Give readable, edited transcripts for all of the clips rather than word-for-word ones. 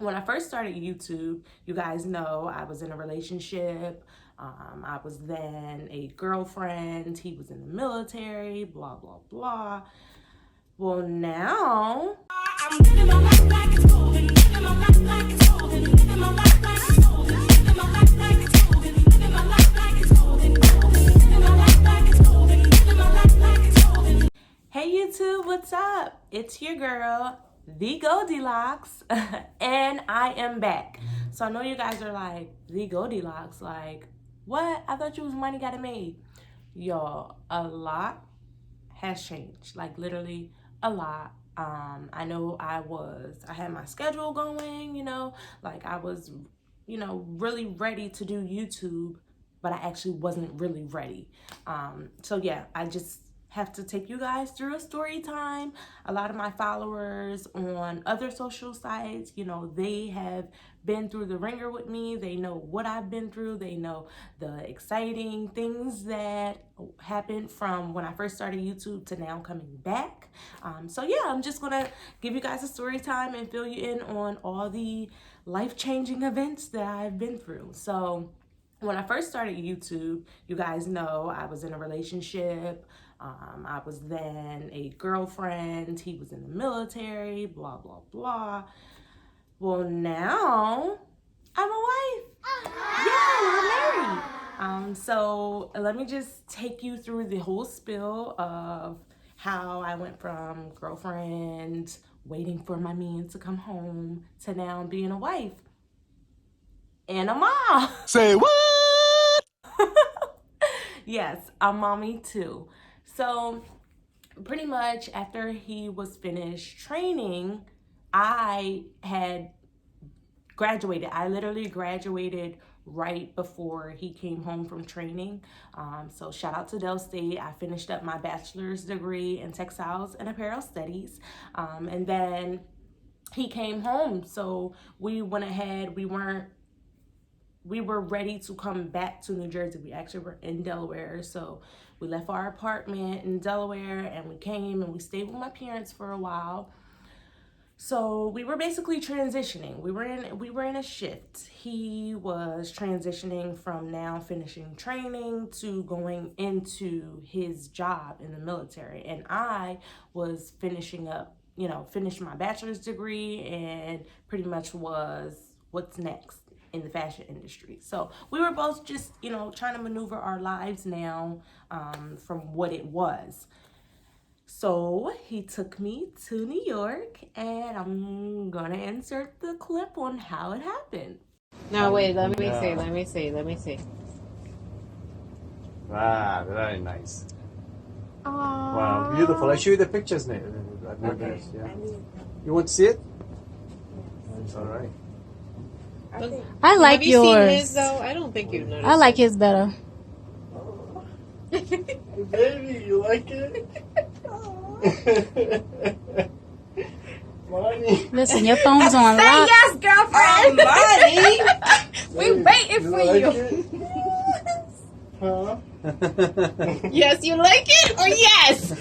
when I first started YouTube, you guys know I was in a relationship. I was then a girlfriend. He was in the military, blah, blah, blah. Well, now I'm living my life like it's golden, living my life like it's golden, living my life like it's golden, living my life like it's golden, living my life like it's golden, living my life like it's golden, living my life like it's golden. Hey YouTube, what's up? It's your girl, the Goldilocks, and I am back. So I know you guys are like, the Goldilocks, like, what? I thought you was money got it made. Y'all, a lot has changed, like literally a lot. I know I had my schedule going, like I was, really ready to do YouTube, but I actually wasn't really ready. So yeah, I just have to take you guys through a story time. A lot of my followers on other social sites, they have been through the ringer with me. They know what I've been through. They know the exciting things that happened from when I first started YouTube to now coming back. So yeah, I'm just gonna give you guys a story time and fill you in on all the life-changing events that I've been through. So when I first started YouTube, you guys know I was in a relationship. I was then a girlfriend. He was in the military, blah, blah, blah. Well, now I'm a wife. Yeah, we're married. So let me just take you through the whole spiel of how I went from girlfriend, waiting for my man to come home, to now being a wife and a mom. Say what? Yes, I'm mommy too. So pretty much after he was finished training, I had graduated. I literally graduated right before he came home from training. So shout out to Del State. I finished up my bachelor's degree in textiles and apparel studies. And then he came home. So we went ahead. We were ready to come back to New Jersey. We actually were in Delaware. So we left our apartment in Delaware and we came and we stayed with my parents for a while. So we were basically transitioning. We were in a shift. He was transitioning from now finishing training to going into his job in the military. And I was finishing my bachelor's degree and pretty much was what's next in the fashion industry. So we were both just, trying to maneuver our lives now from what it was. So he took me to New York, and I'm gonna insert the clip on how it happened. No, wait, let me see. Wow, very nice. Aww. Wow, beautiful. I'll show you the pictures now. Okay. Yeah. You want to see it? It's all right. I like Have you yours. seen his though? I don't think you've noticed. I like his better. Baby, you like it? Money. Listen, your phone's on Say lock. yes, girlfriend. Money. We waiting for like you. It? Huh? Yes, you like it or yes?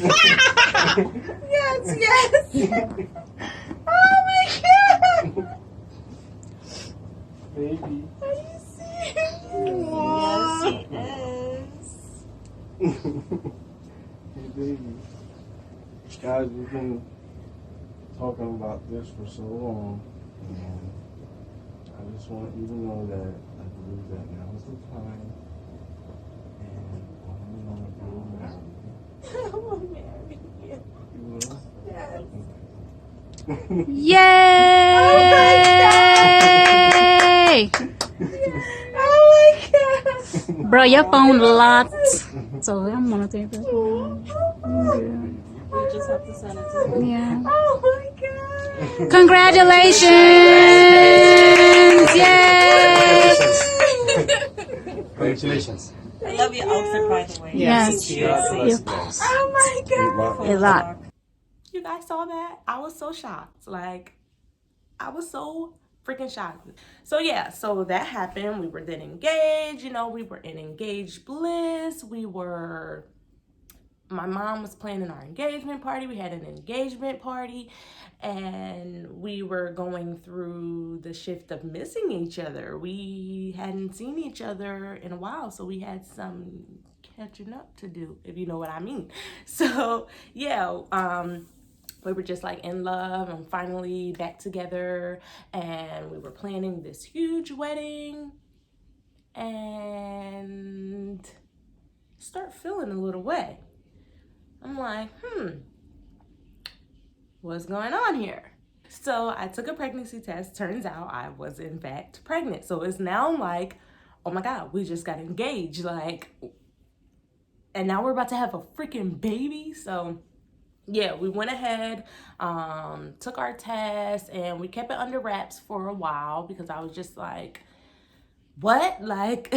yes. Oh my god. Baby. Are you serious? Yes. Hey, baby. Guys, we've been talking about this for so long, and I just want you to know that I believe that now is the time, and I'm going to I will marry you. You will? Yes. Yay! Oh my god. Bro, your phone locked. So I'm gonna take this. We just have to send it to him. Yeah. Oh my god. Congratulations! Yay! Congratulations. I love your outfit, by the way. Yes. God bless you guys. Oh my god. Good luck. A lot. You guys saw that? I was so shocked. Like, I was so freaking shocked. So yeah, so that happened. We were then engaged, we were in engaged bliss. my mom was planning our engagement party. We had an engagement party, and we were going through the shift of missing each other. We hadn't seen each other in a while, so we had some catching up to do, if you know what I mean. So yeah, we were just like in love and finally back together, and we were planning this huge wedding and start feeling a little way. I'm like, what's going on here? So I took a pregnancy test. Turns out I was in fact pregnant. So it's now like, oh my God, we just got engaged. Like, and now we're about to have a freaking baby. So yeah, we went ahead, took our test, and we kept it under wraps for a while because I was just like, what? Like,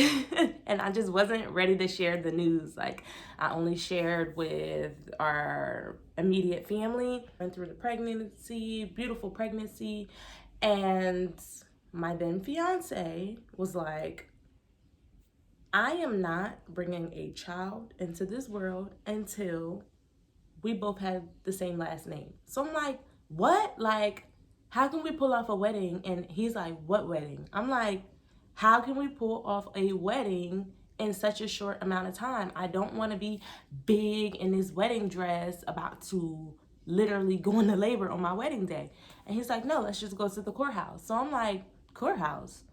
and I just wasn't ready to share the news. Like, I only shared with our immediate family. Went through the pregnancy, beautiful pregnancy, and my then fiance was like, I am not bringing a child into this world until we both have the same last name. So I'm like, what? Like, how can we pull off a wedding? And he's like, what wedding? I'm like, how can we pull off a wedding in such a short amount of time? I don't want to be big in this wedding dress about to literally go into labor on my wedding day. And he's like, no, let's just go to the courthouse. So I'm like, courthouse?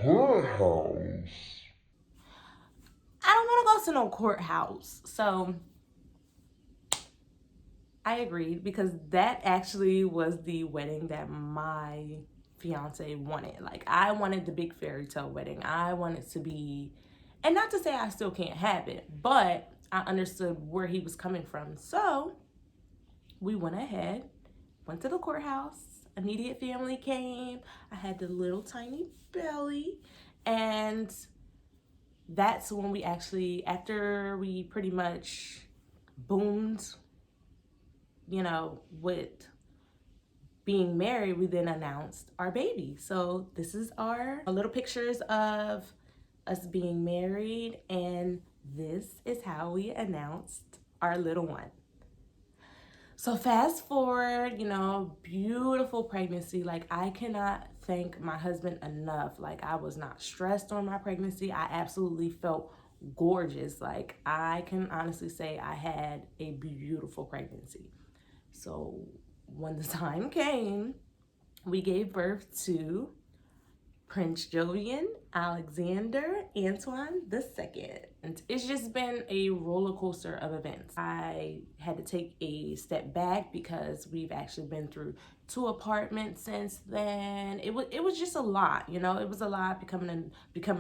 Courthouse? I don't want to go to no courthouse. So I agreed, because that actually was the wedding that my fiance wanted. Like, I wanted the big fairy tale wedding. I wanted to be, and not to say I still can't have it, but I understood where he was coming from. So we went ahead, went to the courthouse. Immediate family came. I had the little tiny belly, and that's when we actually, after we pretty much boomed, you know, with being married, we then announced our baby. So this is our little pictures of us being married, and this is how we announced our little one. So fast forward, you know, beautiful pregnancy. Like, I cannot thank my husband enough. Like, I was not stressed on my pregnancy. I absolutely felt gorgeous. Like, I can honestly say I had a beautiful pregnancy. So when the time came, we gave birth to Prince Jovian Alexander Antoine II. And it's just been a roller coaster of events. I had to take a step back because we've actually been through 2 apartments since then. It was just a lot, you know. It was a lot, becoming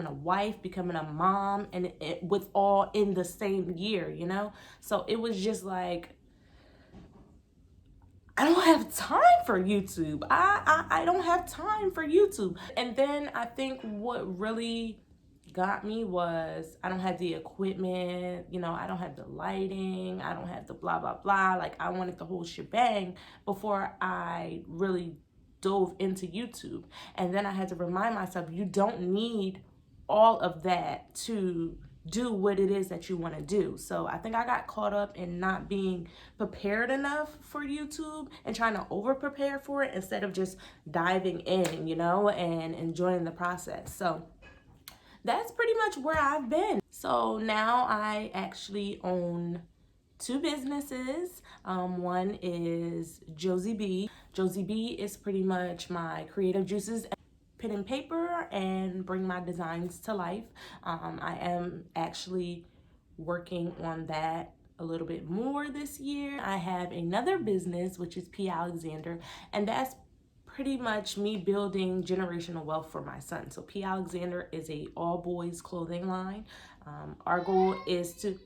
a wife, becoming a mom, and it with all in the same year, you know. So it was just like, I don't have time for YouTube. I don't have time for YouTube. And then I think what really got me was I don't have the equipment, you know, I don't have the lighting, I don't have the blah, blah, blah. Like, I wanted the whole shebang before I really dove into YouTube. And then I had to remind myself, you don't need all of that to do what it is that you want to do. So I think I got caught up in not being prepared enough for YouTube and trying to over prepare for it instead of just diving in, you know, and enjoying the process. So that's pretty much where I've been. So now I actually own 2 businesses. One is Josie B. Josie B is pretty much my creative juices, pen and paper, and bring my designs to life. I am actually working on that a little bit more this year. I have another business, which is P. Alexander, and that's pretty much me building generational wealth for my son. So P. Alexander is a all boys clothing line. Our goal is to,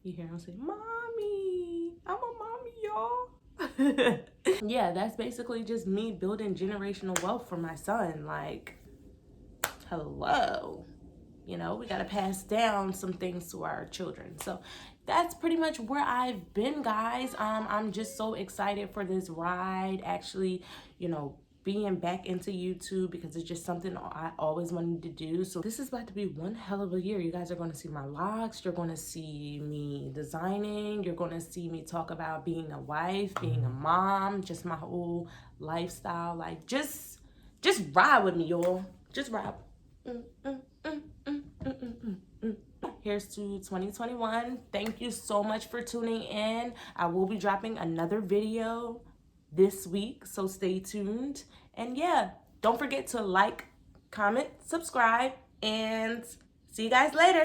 you hear him say, "Mommy, I'm a mommy, y'all." Yeah, that's basically just me building generational wealth for my son. Like, hello, you know, we got to pass down some things to our children. So that's pretty much where I've been, guys. I'm just so excited for this ride. Actually, you know, being back into YouTube because it's just something I always wanted to do. So this is about to be one hell of a year. You guys are going to see my vlogs. You're going to see me designing. You're going to see me talk about being a wife, being a mom, just my whole lifestyle. Like, just ride with me, y'all. Just ride. Here's to 2021. Thank you so much for tuning in. I will be dropping another video this week, so stay tuned. And yeah, don't forget to like, comment, subscribe, and see you guys later.